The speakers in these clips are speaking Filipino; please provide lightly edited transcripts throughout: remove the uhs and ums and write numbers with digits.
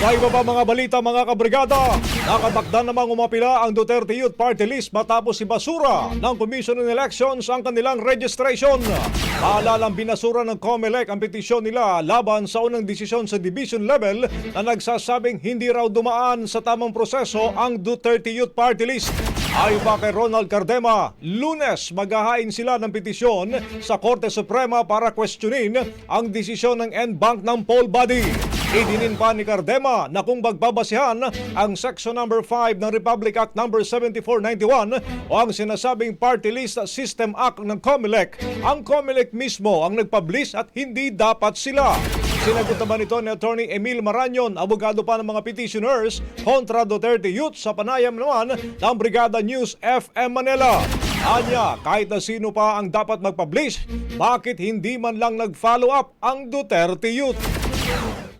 Sa iba pa mga balita mga kabrigada, nakatakda namang umapila ang Duterte Youth Party List matapos ibasura ng Commission on Elections ang kanilang registration. Paalalang binasura ng COMELEC ang petisyon nila laban sa unang desisyon sa division level na nagsasabing hindi raw dumaan sa tamang proseso ang Duterte Youth Party List. Ayon pa kay Ronald Cardema, Lunes maghahain sila ng petisyon sa Korte Suprema para questionin ang desisyon ng NBank ng poll body. Idinin pa ni Cardema na kung magbabasehan ang Section number 5 ng Republic Act number 7491 o ang sinasabing Party List System Act ng COMELEC, ang COMELEC mismo ang nagpublish at hindi dapat sila. Sinagot naman ito ni Attorney Emil Marañon, abogado pa ng mga petitioners kontra Duterte Youth sa panayam naman ng Brigada News FM Manila. Anya, kahit na sino pa ang dapat mag-publish, bakit hindi man lang nag-follow up ang Duterte Youth?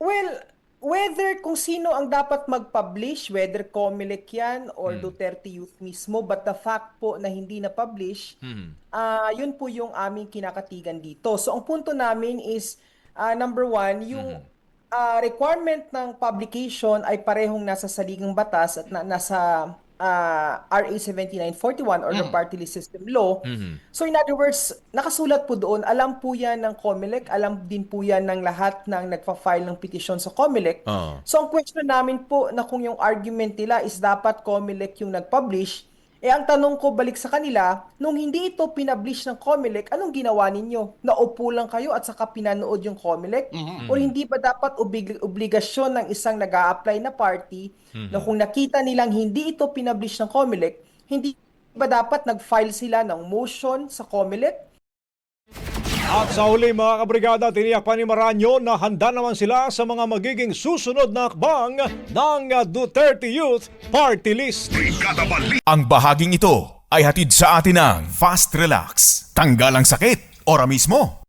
Well, whether kung sino ang dapat mag-publish, whether COMELEC yan or Duterte Youth mismo, but the fact po na hindi na-publish, yun po yung aming kinakatigan dito. So ang punto namin is, number one, yung requirement ng publication ay parehong nasa saligang batas at nasa RA 7941 or the Party List System Law. So in other words, nakasulat po doon, alam po yan ng COMELEC, alam din po yan ng lahat ng nagpa-file ng petition sa COMELEC. So ang question namin po na kung yung argument nila is dapat COMELEC yung nag-publish, ang tanong ko balik sa kanila, nung hindi ito pinablish ng COMELEC, anong ginawa ninyo? Naupo lang kayo at saka pinanood yung COMELEC? O hindi ba dapat obligasyon ng isang nag-a-apply na party na kung nakita nilang hindi ito pinablish ng COMELEC, hindi ba dapat nag-file sila ng motion sa COMELEC? At sa huli mga kabrigada, tiniyak pa ni Marañon na handa naman sila sa mga magiging susunod na akbang ng Duterte Youth Party List. Ang bahaging ito ay hatid sa atin ng Fast Relax. Tanggal ang sakit, ora mismo.